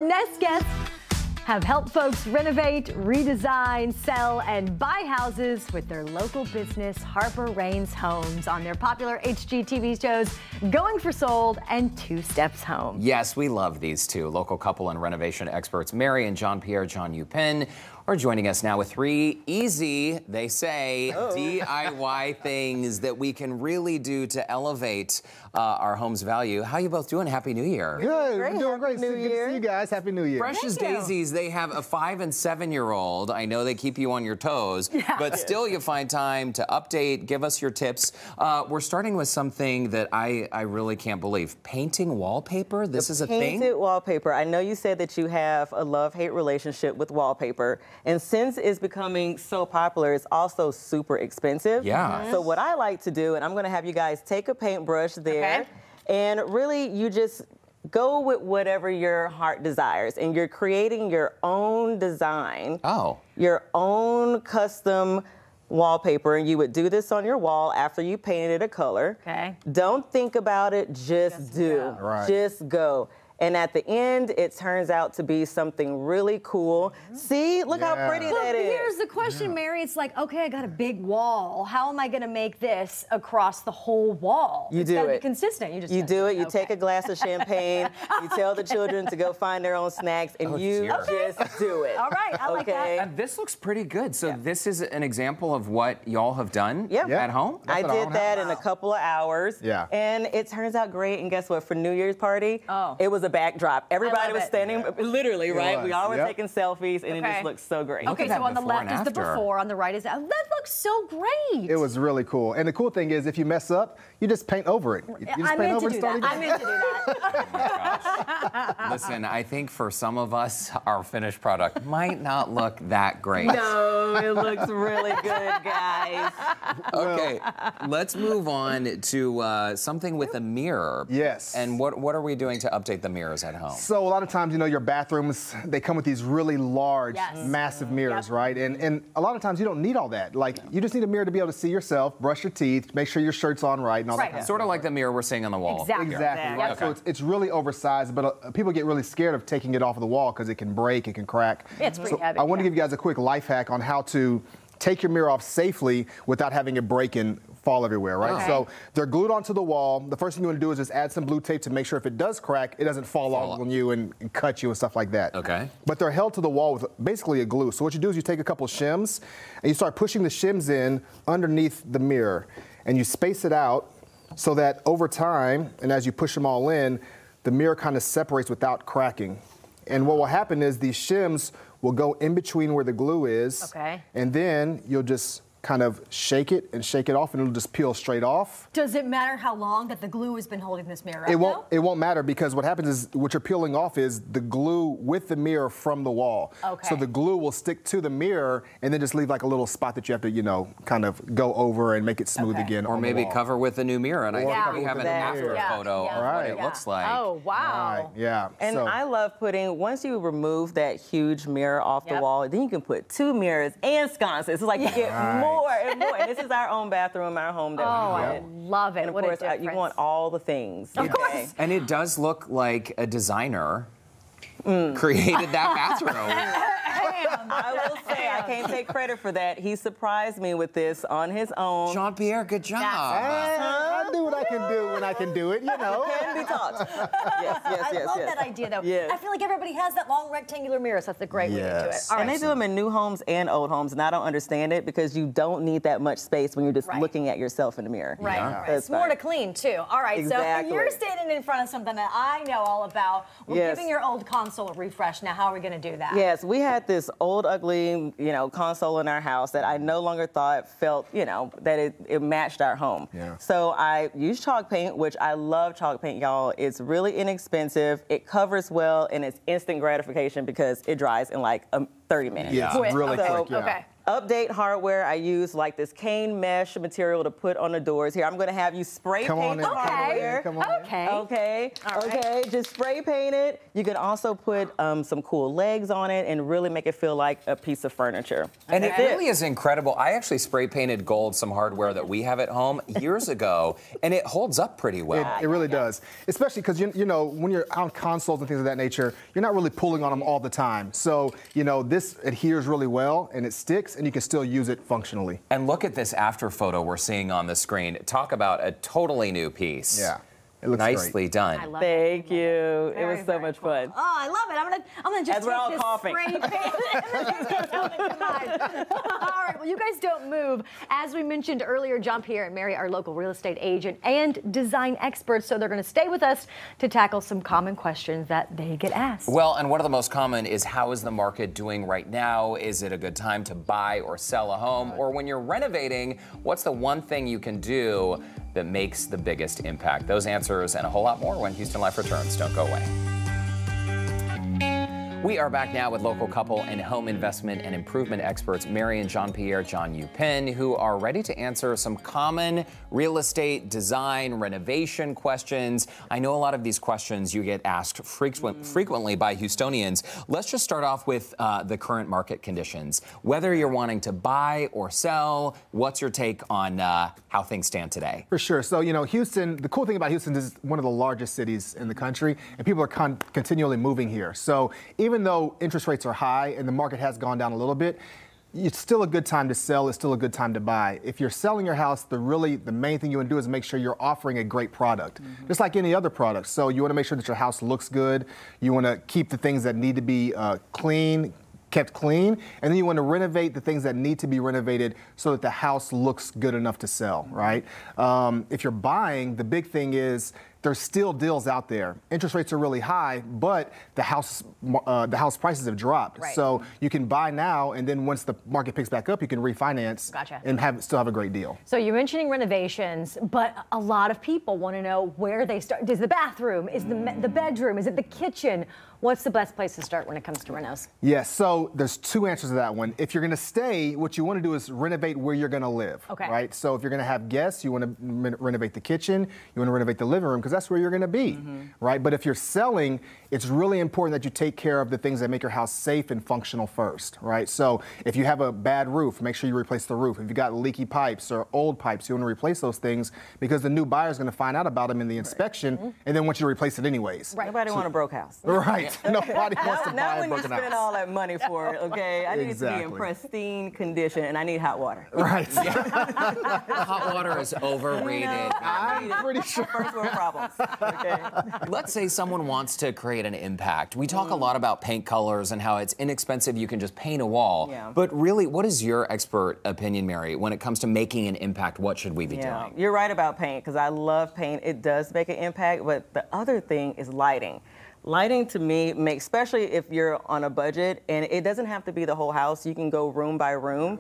Next guests have helped folks renovate, redesign, sell, and buy houses with their local business, Harper Raines Homes, on their popular HGTV shows, Going for Sold and 2 Steps Home. Yes, we love these two. Local couple and renovation experts, Mary and Pierre Tjon-Joe-Pin, are joining us now with 3 easy, they say, DIY things that we can really do to elevate our home's value. How you both doing? Happy New Year. Good. We're doing great. Good to see you guys. Happy New Year. Fresh as daisies, they have a 5- and 7-year-old. I know they keep you on your toes, but still you find time to update, give us your tips. We're starting with something that I really can't believe. Painting wallpaper? This is a thing? Painted wallpaper. I know you said that you have a love-hate relationship with wallpaper. And since it's becoming so popular, it's also super expensive. Yeah. So what I like to do, and I'm going to have you guys take a paintbrush there, and really you just go with whatever your heart desires. And you're creating your own design, your own custom wallpaper, and you would do this on your wall after you painted a color. Don't think about it, just do. Just go. And at the end, it turns out to be something really cool. See, look how pretty that is. Here's the question, Mary. It's like, okay, I got a big wall. How am I going to make this across the whole wall? You do it. It's got to be consistent. You do it. You take a glass of champagne. You tell the children to go find their own snacks, and you just do it. All right, I like that. And this looks pretty good. So this is an example of what y'all have done at home? I did that in a couple of hours. And it turns out great. And guess what? For New Year's party, it was a backdrop. Everybody was standing, literally, right? We all were taking selfies, and it just looks so great. Okay, so on the left is the before, on the right is that looks so great. It was really cool. And the cool thing is, if you mess up, you just paint over it. You just paint over and start again. I meant to do that. Oh my gosh. Listen, I think for some of us, our finished product might not look that great. No, it looks really good, guys. Okay, let's move on to something with a mirror. Yes. And what are we doing to update the mirrors at home? So a lot of times, you know, your bathrooms, they come with these really large, massive mirrors, right? And a lot of times you don't need all that. Like, you just need a mirror to be able to see yourself, brush your teeth, make sure your shirt's on right, and all that kind of stuff. Sort of like the mirror we're seeing on the wall. Exactly. Right? So it's really oversized, but people get really scared of taking it off of the wall because it can break, it can crack. It's pretty heavy. I want to give you guys a quick life hack on how to take your mirror off safely without having it break and fall everywhere, right? So they're glued onto the wall. The first thing you want to do is just add some blue tape to make sure if it does crack, it doesn't fall off on you and cut you and stuff like that. But they're held to the wall with basically a glue. So what you do is you take a couple of shims and you start pushing the shims in underneath the mirror, and you space it out so that over time, and as you push them all in, the mirror kind of separates without cracking. And what will happen is these shims will go in between where the glue is, and then you'll just kind of shake it off, and it'll just peel straight off. Does it matter how long that the glue has been holding this mirror up? It won't matter, because what happens is what you're peeling off is the glue with the mirror from the wall. So the glue will stick to the mirror and then just leave like a little spot that you have to, you know, kind of go over and make it smooth again. Or maybe cover with a new mirror. And I think we have an after photo of what it looks like. Oh, wow. And I love putting, once you remove that huge mirror off the wall, then you can put 2 mirrors and sconces. It's like you get more and more. And this is our own bathroom, our home that we I love it. And of course, you want all the things. Of course. And it does look like a designer created that bathroom. I will say, I can't take credit for that. He surprised me with this on his own. Jean-Pierre, good job. I do what I can do when I can do it, you know. It can be taught. I love that idea, though. I feel like everybody has that long rectangular mirror, so that's a great way to do it. And they do them in new homes and old homes, and I don't understand it because you don't need that much space when you're just looking at yourself in the mirror. It's more to clean, too. All right, so you're standing in front of something that I know all about. We're giving your old console a refresh. Now, how are we going to do that? Yes, we had this old, ugly, you know, console in our house that I no longer thought felt, you know, that it matched our home. So I used chalk paint, which I love chalk paint, y'all. It's really inexpensive, it covers well, and it's instant gratification because it dries in like 30 minutes. Really quick, update hardware. I use like this cane mesh material to put on the doors here. I'm going to have you spray paint the hardware. Okay. Okay. Just spray paint it. You can also put some cool legs on it and really make it feel like a piece of furniture. And it really is incredible. I actually spray painted gold some hardware that we have at home years ago, and it holds up pretty well. It really does, especially because you know when you're on consoles and things of that nature, you're not really pulling on them all the time. So you know this adheres really well and it sticks, and you can still use it functionally. And look at this after photo we're seeing on the screen. Talk about a totally new piece. Yeah. It looks nicely great. done. I love Thank you. It was so much fun. Oh, I love it. I'm gonna just take this spray paint. All right. Well, you guys don't move. As we mentioned earlier, John, Pierre, and Mary are local real estate agent and design experts, so they're going to stay with us to tackle some common questions that they get asked. Well, and one of the most common is, how is the market doing right now? Is it a good time to buy or sell a home? Or when you're renovating, what's the one thing you can do that makes the biggest impact? Those answers and a whole lot more when Houston Life returns. Don't go away. We are back now with local couple and home investment and improvement experts Mary and Jean-Pierre Tjon-Joe-Pin, who are ready to answer some common real estate design renovation questions. I know a lot of these questions you get asked frequently by Houstonians. Let's just start off with the current market conditions. Whether you're wanting to buy or sell, what's your take on how things stand today? For sure. So, you know, Houston, the cool thing about Houston is one of the largest cities in the country, and people are continually moving here. So even though interest rates are high and the market has gone down a little bit, it's still a good time to sell. It's still a good time to buy. If you're selling your house, the main thing you want to do is make sure you're offering a great product, just like any other product. So you want to make sure that your house looks good. You want to keep the things that need to be kept clean, and then you want to renovate the things that need to be renovated so that the house looks good enough to sell, right? If you're buying, the big thing is there's still deals out there. Interest rates are really high, but the house prices have dropped. Right. So you can buy now, and then once the market picks back up, you can refinance and still have a great deal. So you're mentioning renovations, but a lot of people want to know where they start. Is the bathroom? Is the bedroom? Is it the kitchen? What's the best place to start when it comes to renos? Yes, so there's two answers to that one. If you're going to stay, what you want to do is renovate where you're going to live. Okay. Right? So if you're going to have guests, you want to renovate the kitchen, you want to renovate the living room, because that's where you're going to be. Right? But if you're selling, it's really important that you take care of the things that make your house safe and functional first. Right? So if you have a bad roof, make sure you replace the roof. If you got leaky pipes or old pipes, you want to replace those things, because the new buyer is going to find out about them in the inspection and then want you to replace it anyways. Right. Nobody want a broke house. Right. Nobody wants to buy a broken house. Not when you spend all that money for it, okay? I need it to be in pristine condition, and I need hot water. Right. Hot water is overrated. I'm pretty sure. First world problems, okay? Let's say someone wants to create an impact. We talk a lot about paint colors and how it's inexpensive. You can just paint a wall. Yeah. But really, what is your expert opinion, Mary, when it comes to making an impact? What should we be doing? You're right about paint, because I love paint. It does make an impact, but the other thing is lighting. Lighting, to me, especially if you're on a budget, and it doesn't have to be the whole house. You can go room by room.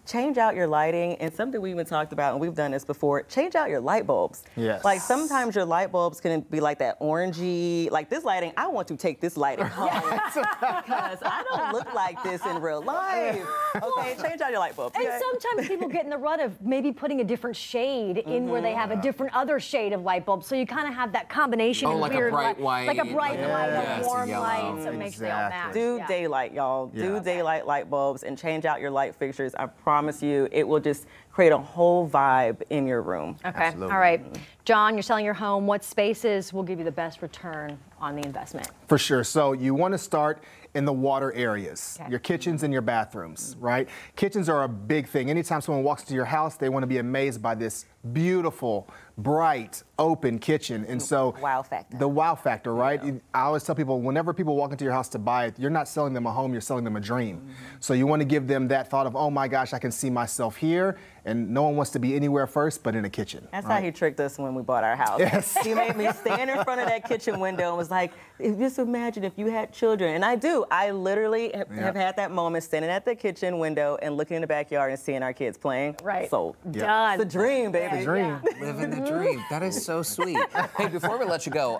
Change out your lighting, and something we even talked about, and we've done this before, change out your light bulbs. Yes. Like sometimes your light bulbs can be like that orangey, like this lighting, I want to take this lighting home because I don't look like this in real life. Okay, change out your light bulbs. And sometimes people get in the rut of maybe putting a different shade in where they have a different other shade of light bulb, so you kind of have that combination of like weird a bright white. Like a bright light, a warm light, so it makes they all match. Do daylight, y'all. Do daylight light bulbs and change out your light fixtures. I promise you, it will just create a whole vibe in your room. Okay. Absolutely. All right. John, you're selling your home. What spaces will give you the best return on the investment? For sure. So you want to start in the water areas, your kitchens and your bathrooms, right? Kitchens are a big thing. Anytime someone walks into your house, they want to be amazed by this beautiful, bright, open kitchen. And so wow factor. The wow factor, right? Yeah. I always tell people, whenever people walk into your house to buy it, you're not selling them a home, you're selling them a dream. So you want to give them that thought of, oh my gosh, I can see myself here. And no one wants to be anywhere first but in a kitchen. That's how he tricked us when we bought our house. Yes. He made me stand in front of that kitchen window and was like, just imagine if you had children, and I do. I literally have had that moment standing at the kitchen window and looking in the backyard and seeing our kids playing. Right. So done. It's a dream, baby. The dream. Living the dream. That is so sweet. Hey, before we let you go,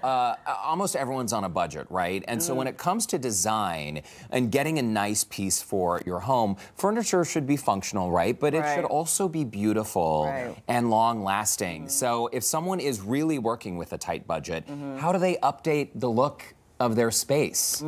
almost everyone's on a budget, right? And so when it comes to design and getting a nice piece for your home, furniture should be functional, right? But it should also be beautiful and long-lasting. So if someone is really working with a tight budget, how do they update the look of their space?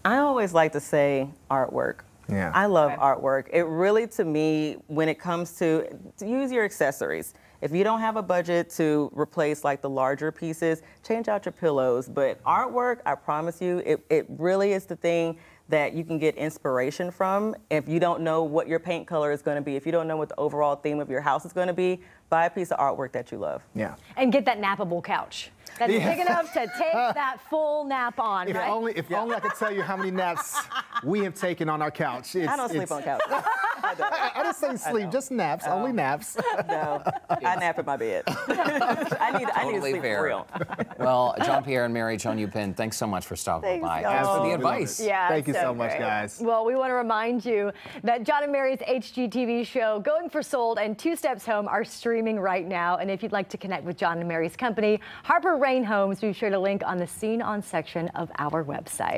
I always like to say artwork. Yeah. I love artwork. It really, to me, when it comes to use your accessories. If you don't have a budget to replace like the larger pieces, change out your pillows. But artwork, I promise you, it really is the thing that you can get inspiration from. If you don't know what your paint color is going to be, if you don't know what the overall theme of your house is going to be, buy a piece of artwork that you love. Yeah. And get that nappable couch. That's big enough to take that full nap on, If only I could tell you how many naps we have taken on our couch. I don't sleep on couch. I didn't say sleep, just naps, only naps. No, I nap in my bed. I need to sleep for real. Well, John, Pierre, and Mary, Tjon-Joe-Pin, thanks so much for stopping by. Thanks, For the advice. Yeah, Thank you so much, guys. Well, we want to remind you that John and Mary's HGTV show, Going for Sold and 2 Steps Home, are streaming right now. And if you'd like to connect with John and Mary's company, Harper Rain Homes, we've shared a link on the Scene On section of our website.